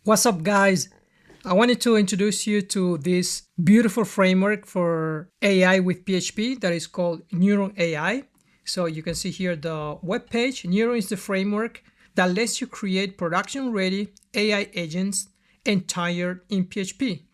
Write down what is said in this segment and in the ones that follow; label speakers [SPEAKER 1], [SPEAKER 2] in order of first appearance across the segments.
[SPEAKER 1] What's up, guys? I wanted to introduce you to this beautiful framework for AI with PHP that is called Neuron AI. So you can see here the web page. Neuron is the framework that lets you create production-ready AI agents entirely in PHP.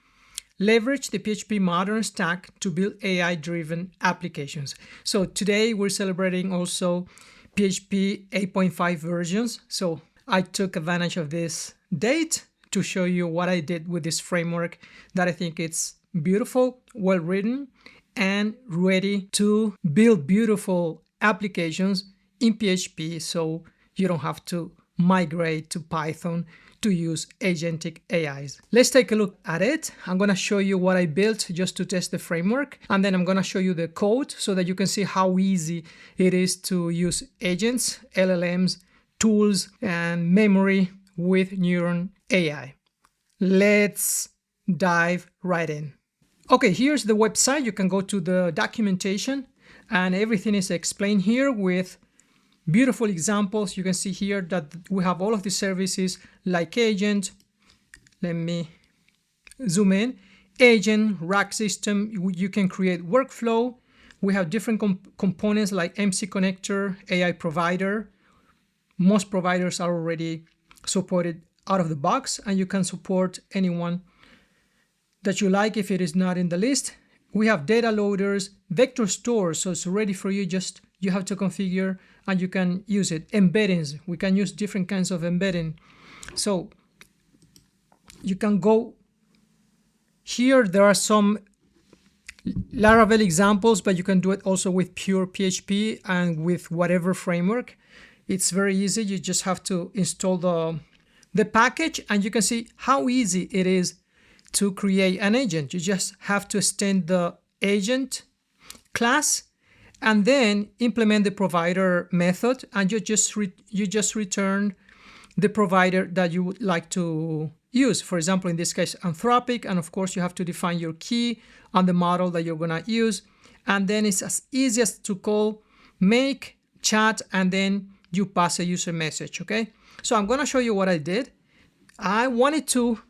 [SPEAKER 1] Leverage the PHP modern stack to build AI-driven applications. So today we're celebrating also PHP 8.5 versions. So I took advantage of this date to show you what I did with this framework that I think it's beautiful, well written, and ready to build beautiful applications in PHP so you don't have to migrate to Python to use agentic AIs. Let's take a look at it. I'm going to show you what I built just to test the framework, and then I'm going to show you the code so that you can see how easy it is to use agents, LLMs, tools, and memory with Neuron AI. Let's dive right in. Okay, here's the website. You can go to the documentation and everything is explained here with beautiful examples. You can see here that we have all of the services like agent. Let me zoom in. Agent, rack system. You can create workflow. We have different components like MC connector, AI provider. Most providers are already supported out of the box, and you can support anyone that you like if it is not in the list. We have data loaders, vector stores, so it's ready for you. Just you have to configure and you can use it. Embeddings, we can use different kinds of embedding. So you can go here. There are some Laravel examples, but you can do it also with pure PHP and with whatever framework. It's very easy. You just have to install the package, and you can see how easy it is to create an agent. You just have to extend the agent class and then implement the provider method, and you just return the provider that you would like to use. For example, in this case, Anthropic, and of course you have to define your key on the model that you're gonna use. And then it's as easy as to call make chat, and then you pass a user message, okay? So I'm gonna show you what I did. I wanted to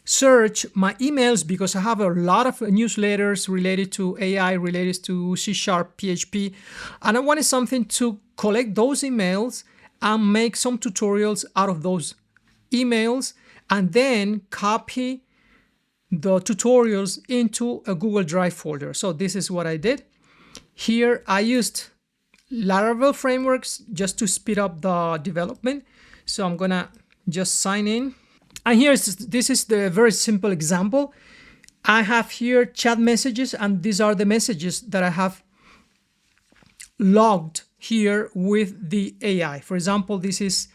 [SPEAKER 1] search my emails because I have a lot of newsletters related to AI, related to C#, PHP, and I wanted something to collect those emails and make some tutorials out of those emails, and then copy the tutorials into a Google Drive folder. So this is what I did. Here I used Laravel frameworks just to speed up the development. So I'm gonna just sign in. And this is the very simple example. I have here chat messages, and these are the messages that I have logged here with the AI. For example, this is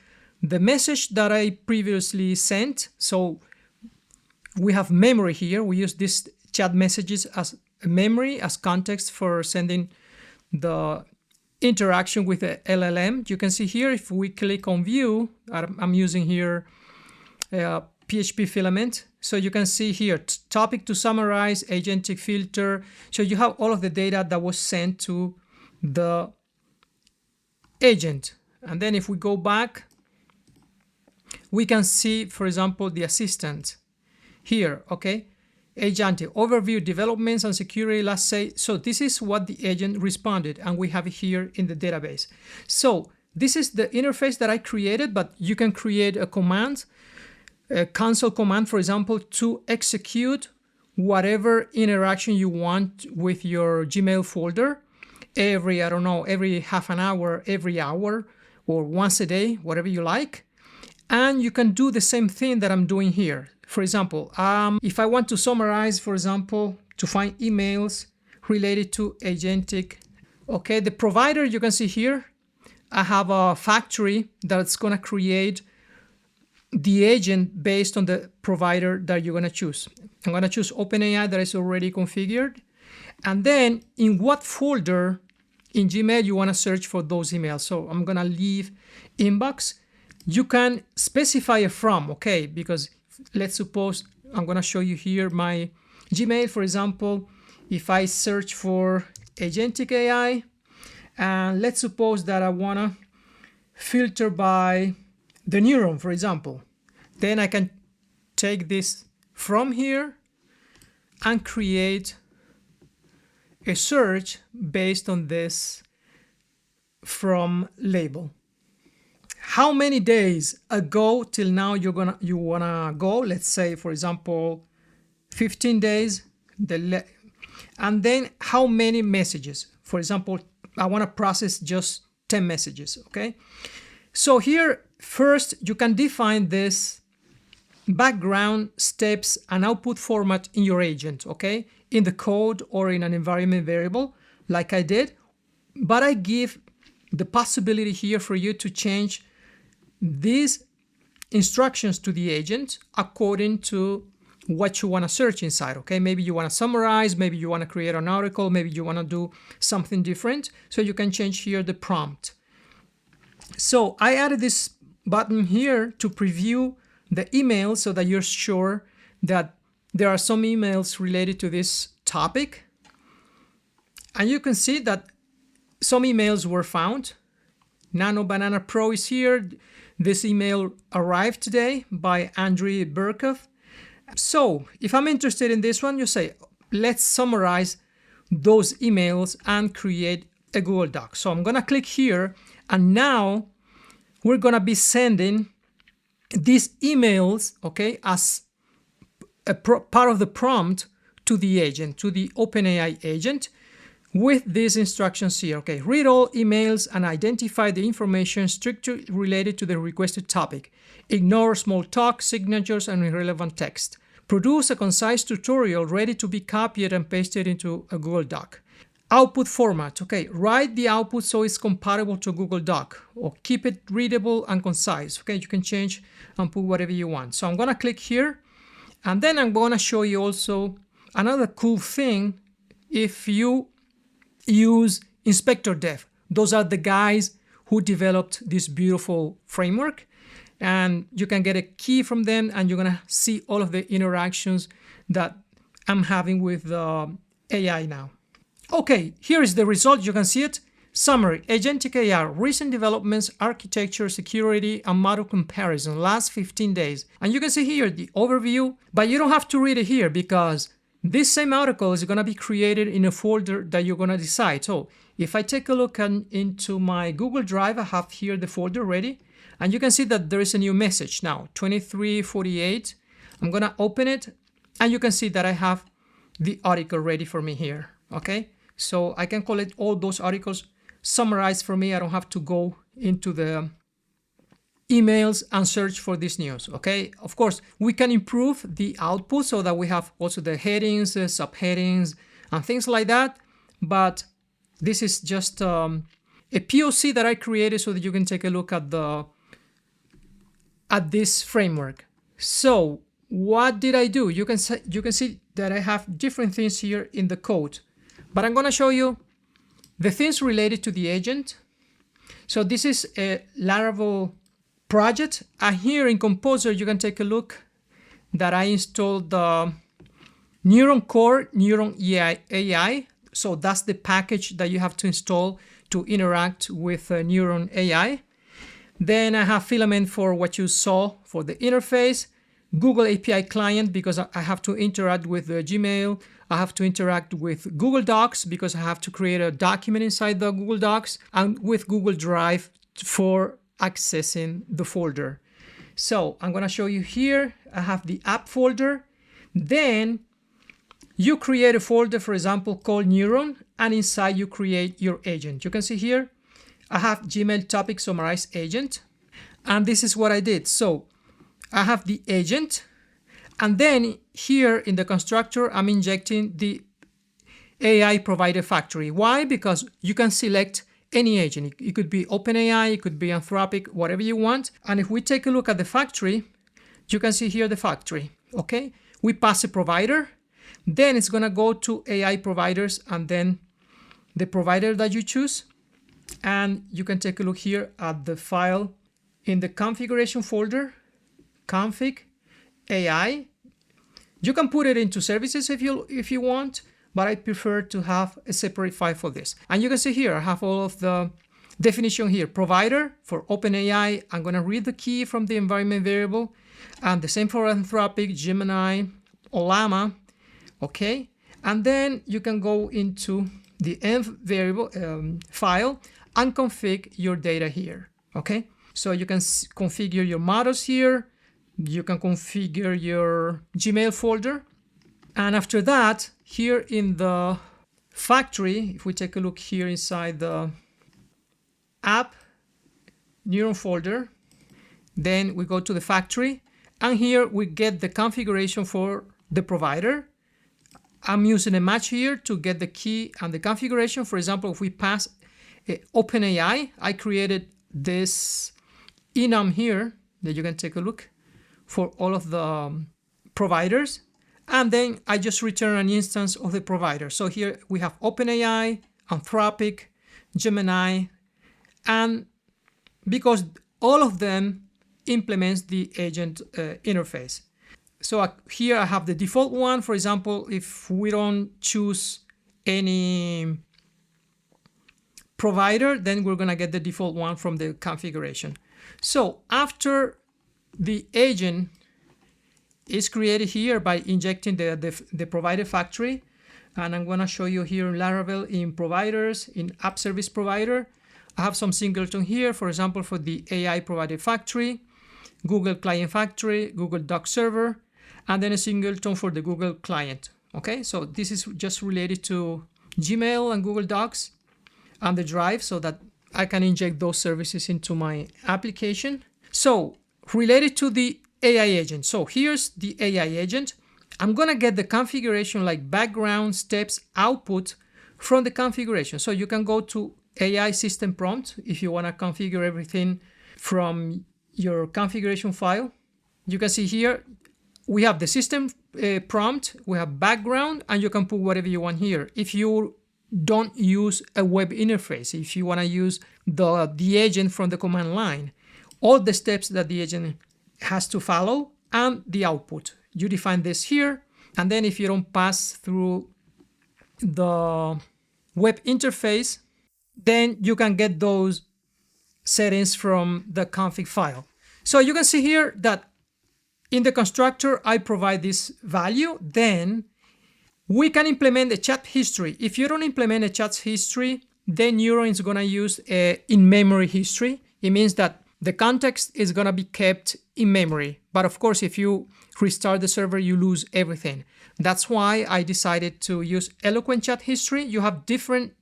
[SPEAKER 1] the message that I previously sent. So we have memory here. We use these chat messages as memory, as context for sending the interaction with the LLM. You can see here, if we click on view, I'm using here PHP Filament. So you can see here, topic to summarize, agentic filter. So you have all of the data that was sent to the agent. And then if we go back, we can see, for example, the assistant here, okay? Agentic overview, developments and security, let's say. So this is what the agent responded, and we have it here in the database. So this is the interface that I created, but you can create a command, a console command, for example, to execute whatever interaction you want with your Gmail folder every, I don't know, every half an hour, every hour, or once a day, whatever you like. And you can do the same thing that I'm doing here. For example, if I want to summarize, for example, to find emails related to agentic, okay, the provider, you can see here, I have a factory that's gonna create the agent based on the provider that you're gonna choose. I'm gonna choose OpenAI that is already configured. And then in what folder in Gmail you wanna search for those emails. So I'm gonna leave inbox. You can specify a from, okay, because let's suppose I'm going to show you here my Gmail, for example. If I search for agentic AI, and let's suppose that I want to filter by the neuron, for example, Then I can take this from here and create a search based on this from label. How many days ago till now you wanna go? Let's say, for example, 15 days. And then how many messages? For example, I want to process just 10 messages. Okay. So here, first, you can define this background, steps, and output format in your agent. Okay, in the code or in an environment variable, like I did. But I give the possibility here for you to change these instructions to the agent according to what you want to search inside. Okay, maybe you want to summarize, maybe you want to create an article, maybe you want to do something different. So you can change here the prompt. So I added this button here to preview the email so that you're sure that there are some emails related to this topic. And you can see that some emails were found. Nano Banana Pro is here. This email arrived today by Andriy Burkov. So if I'm interested in this one, you say, let's summarize those emails and create a Google Doc. So I'm going to click here, and now we're going to be sending these emails, okay, as a part of the prompt to the agent, to the OpenAI agent, with these instructions here. Okay, read all emails and identify the information strictly related to the requested topic. Ignore small talk, signatures, and irrelevant text. Produce a concise tutorial ready to be copied and pasted into a Google Doc. Output format. Okay, write the output so it's compatible to Google Doc, or keep it readable and concise. Okay, you can change and put whatever you want. So I'm going to click here, and then I'm going to show you also another cool thing. If you use inspector.dev, those are the guys who developed this beautiful framework, and you can get a key from them, and you're gonna see all of the interactions that I'm having with AI now. Okay, here is the result. You can see it. Summary: agentic AI, recent developments, architecture, security, and model comparison, last 15 days. And you can see here the overview, but you don't have to read it here because this same article is going to be created in a folder that you're going to decide. So if I take a look into my Google Drive, I have here the folder ready, and you can see that there is a new message now, 2348. I'm going to open it, and you can see that I have the article ready for me here. Okay, so I can collect all those articles summarized for me. I don't have to go into the emails and search for this news. Okay, of course we can improve the output so that we have also the headings, the subheadings, and things like that, but this is just a POC that I created so that you can take a look at this framework. So what did I do? You can see that I have different things here in the code, but I'm going to show you the things related to the agent. So this is a Laravel project, and here in Composer you can take a look that I installed the Neuron Core Neuron AI. So that's the package that you have to install to interact with Neuron AI. Then I have Filament for what you saw for the interface, Google API client because I have to interact with Gmail. I have to interact with Google Docs because I have to create a document inside the Google Docs, and with Google Drive for accessing the folder. So I'm going to show you here. I have the app folder. Then you create a folder, for example, called Neuron, and inside you create your agent. You can see here I have Gmail topic summarize agent, and this is what I did. So I have the agent, and then here in the constructor I'm injecting the AI provider factory. Why? Because you can select any agent. It could be OpenAI, it could be Anthropic, whatever you want. And if we take a look at the factory, you can see here the factory. Okay, we pass a provider, then it's going to go to AI providers, and then the provider that you choose. And you can take a look here at the file in the configuration folder, config AI. You can put it into services if you want, but I prefer to have a separate file for this. And you can see here I have all of the definition here, provider for OpenAI. I'm going to read the key from the environment variable, and the same for Anthropic, Gemini, Llama, okay? And then you can go into the env variable file and configure your data here, okay? So you can configure your models here. You can configure your Gmail folder. And after that, here in the factory, if we take a look here inside the app Neuron folder, then we go to the factory, and here we get the configuration for the provider. I'm using a match here to get the key and the configuration. For example, if we pass OpenAI, I created this enum here that you can take a look for all of the providers, and then I just return an instance of the provider. So here we have OpenAI, Anthropic, Gemini, and because all of them implements the agent interface. So here I have the default one. For example, if we don't choose any provider, then we're going to get the default one from the configuration. So after the agent is created here by injecting the provider factory, and I'm going to show you here Laravel in providers, in app service provider. I have some singleton here, for example, for the AI provider factory, Google Client Factory, Google Doc Server, and then a singleton for the Google Client. Okay, so this is just related to Gmail and Google Docs and the Drive, so that I can inject those services into my application. So related to the AI agent. So here's the AI agent. I'm gonna get the configuration like background, steps, output from the configuration. So you can go to AI system prompt if you wanna configure everything from your configuration file. You can see here we have the system prompt, we have background, and you can put whatever you want here. If you don't use a web interface, if you want to use the agent from the command line, all the steps that the agent has to follow and the output, you define this here. And then if you don't pass through the web interface, then you can get those settings from the config file. So you can see here that in the constructor, I provide this value. Then we can implement a chat history. If you don't implement a chat history, then Neuron is going to use a in-memory history. It means that the context is going to be kept in memory. But of course, if you restart the server, you lose everything. That's why I decided to use Eloquent chat history. You have different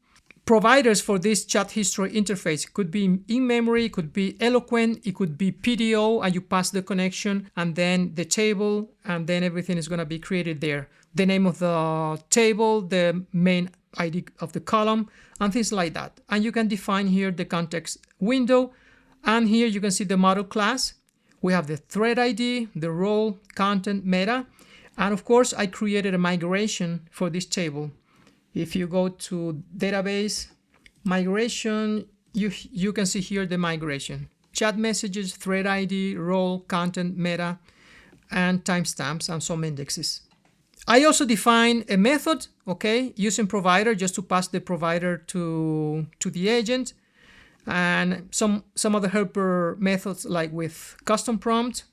[SPEAKER 1] providers for this chat history interface. It could be in memory, it could be Eloquent, it could be PDO, and you pass the connection and then the table, and then everything is going to be created there. The name of the table, the main ID of the column, and things like that. And you can define here the context window. And here you can see the model class. We have the thread ID, the role, content, meta. And of course, I created a migration for this table. If you go to database, migration, you can see here the migration. Chat messages, thread ID, role, content, meta, and timestamps, and some indexes. I also define a method, okay, using provider just to pass the provider to the agent, and some other helper methods like with custom prompt.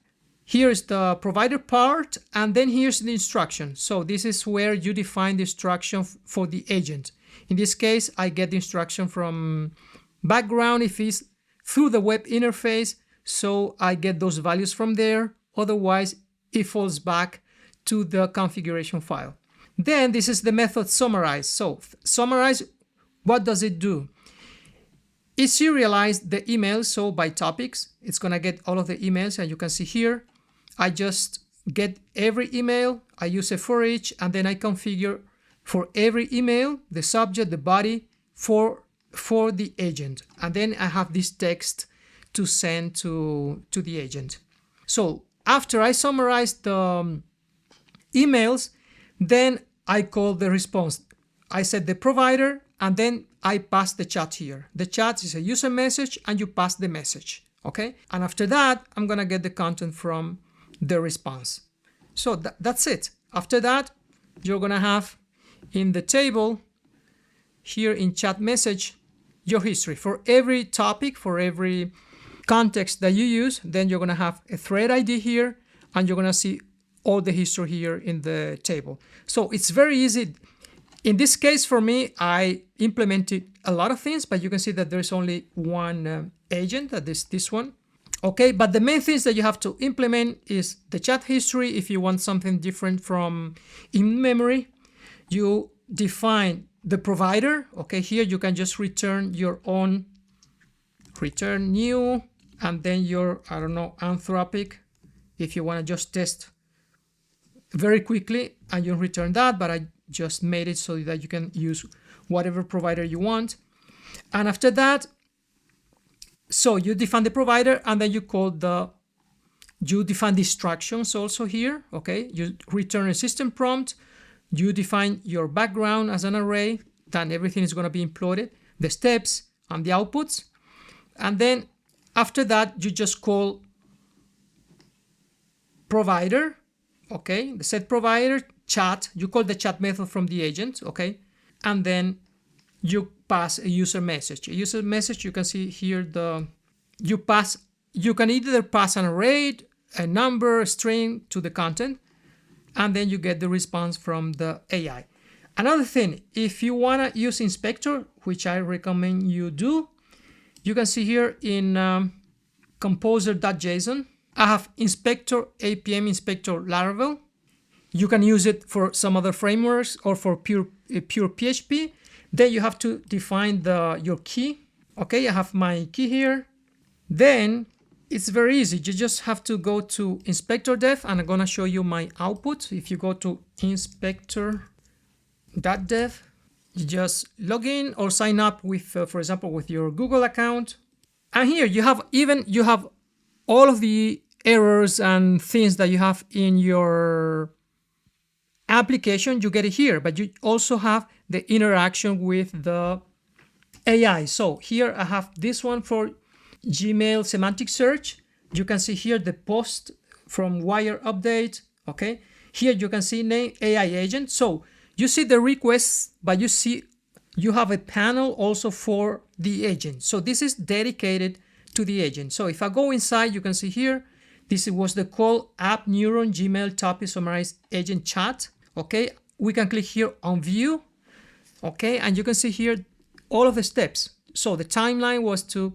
[SPEAKER 1] Here's the provider part, and then here's the instruction. So this is where you define the instruction for the agent. In this case, I get the instruction from background if it's through the web interface, so I get those values from there. Otherwise, it falls back to the configuration file. Then this is the method summarize. So summarize, what does it do? It serialized the emails, so by topics, it's gonna get all of the emails, and you can see here, I just get every email, I use a for each, and then I configure for every email, the subject, the body for the agent. And then I have this text to send to the agent. So after I summarize the emails, then I call the response. I set the provider, and then I pass the chat here. The chat is a user message, and you pass the message, okay? And after that, I'm gonna get the content from the response. So that's it. After that, you're gonna have in the table here in chat message, your history. For every topic, for every context that you use, then you're going to have a thread ID here, and you're going to see all the history here in the table. So it's very easy. In this case, for me, I implemented a lot of things, but you can see that there's only one agent, that is this one. Okay, but the main things that you have to implement is the chat history. If you want something different from in memory, you define the provider. Okay, here you can just return your own, return new, and then your, I don't know, Anthropic, if you want to just test very quickly, and you return that, but I just made it so that you can use whatever provider you want. And after that, so you define the provider, and then you define the instructions also here. Okay, you return a system prompt, you define your background as an array, then everything is going to be imploded, the steps and the outputs. And then after that, you just call provider. Okay, the set provider chat, you call the chat method from the agent. Okay, and then you pass a user message. A user message, you can see here you can either pass an array, a number, a string to the content, and then you get the response from the AI. Another thing, if you want to use inspector, which I recommend you do, you can see here in composer.json, I have inspector APM inspector Laravel. You can use it for some other frameworks or for pure PHP. Then you have to define your key. Okay, I have my key here. Then it's very easy. You just have to go to inspector.dev, and I'm going to show you my output. If you go to inspector.dev, you just log in or sign up with, for example, with your Google account. And here you have all of the errors and things that you have in your application. You get it here, but you also have the interaction with the AI. So here I have this one for Gmail semantic search. You can see here the post from Wire update. Okay, here you can see name AI agent. So you see the requests, but you have a panel also for the agent. So this is dedicated to the agent. So if I go inside, you can see here, this was the call app neuron Gmail topic summarize agent chat. Okay, we can click here on view. Okay, and you can see here all of the steps. So the timeline was to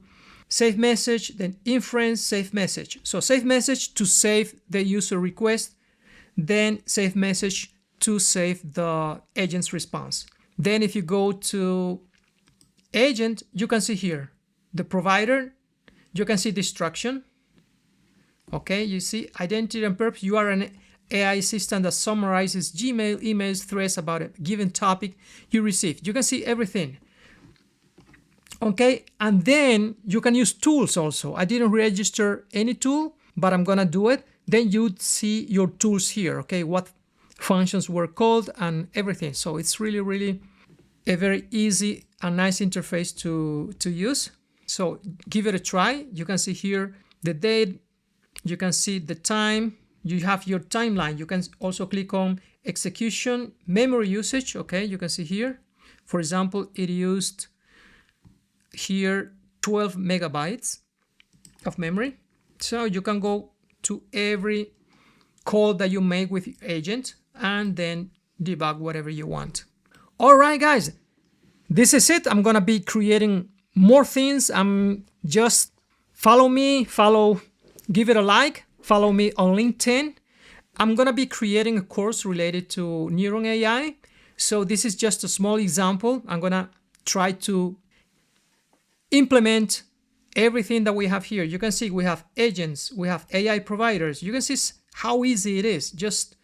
[SPEAKER 1] save message, then inference, save message. So save message to save the user request, then save message to save the agent's response. Then if you go to agent, you can see here the provider, you can see the instruction. Okay, you see identity and purpose. You are an AI assistant that summarizes Gmail emails threads about a given topic you received. You can see everything. Okay, and then you can use tools also. I didn't register any tool, but I'm gonna do it. Then you'd see your tools here. Okay, what functions were called and everything. So it's really a very easy and nice interface to use. So give it a try. You can see here the date, you can see the time, you have your timeline. You can also click on execution, memory usage. Okay, you can see here, for example, it used here 12 megabytes of memory. So you can go to every call that you make with your agent and then debug whatever you want. All right, guys, this is it. I'm gonna be creating more things. Just follow me, give it a like, follow me on LinkedIn. I'm gonna be creating a course related to Neuron AI. So this is just a small example. I'm gonna try to implement everything that we have here. You can see we have agents, we have AI providers. You can see how easy it is. Just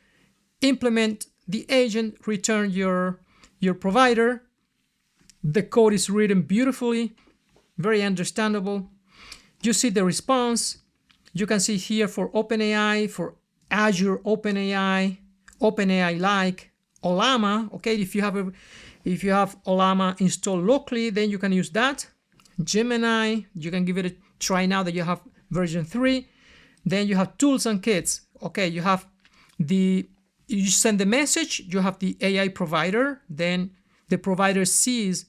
[SPEAKER 1] implement the agent, return your provider. The code is written beautifully, very understandable. You see the response. You can see here for OpenAI, for Azure OpenAI, OpenAI-like, Ollama. Okay, if you have Ollama installed locally, then you can use that. Gemini, you can give it a try now that you have version 3. Then you have tools and kits. Okay, you send the message, you have the AI provider, then the provider sees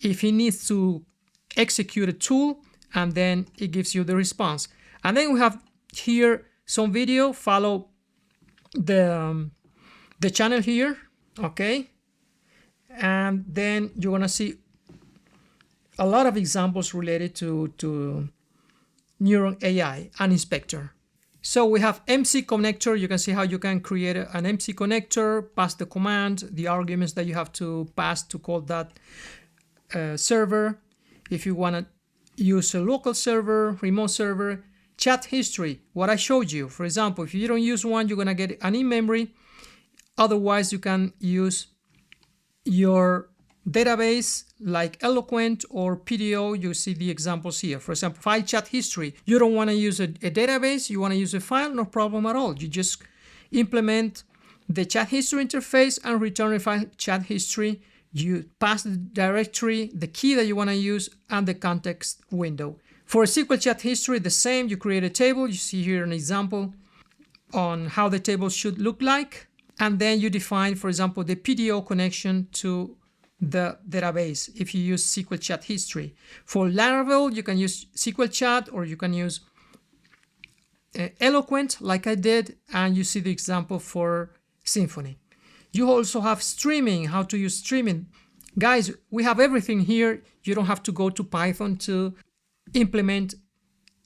[SPEAKER 1] if it needs to execute a tool, and then it gives you the response. And then we have here some video. Follow the channel here, okay? And then you're gonna see a lot of examples related to Neuron AI and inspector. So we have MC connector. You can see how you can create an MC connector, pass the command, the arguments that you have to pass to call that server. If you want to use a local server, remote server, chat history, what I showed you. For example, if you don't use one, you're going to get an in-memory. Otherwise, you can use your database like Eloquent or PDO. You see the examples here. For example, file chat history. You don't want to use a database, you want to use a file, no problem at all. You just implement the chat history interface and return a file chat history. You pass the directory, the key that you want to use, and the context window. For a SQL chat history, the same. You create a table. You see here an example on how the table should look like. And then you define, for example, the PDO connection to the database if you use SQL chat history. For Laravel, you can use SQL chat, or you can use Eloquent like I did, and you see the example for Symfony. You also have streaming, how to use streaming. Guys, we have everything here. You don't have to go to Python to implement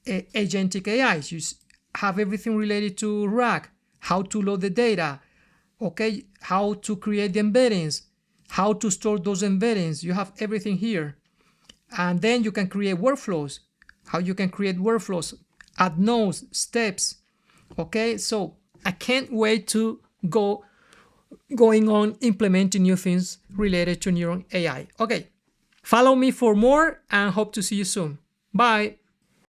[SPEAKER 1] agentic AIs. You have everything related to RAG, how to load the data, okay, how to create the embeddings, how to store those embeddings. You have everything here. And then you can create workflows, how you can create workflows, add nodes, steps. Okay, so I can't wait to going on implementing new things related to Neuron AI. Okay, follow me for more and hope to see you soon. Bye.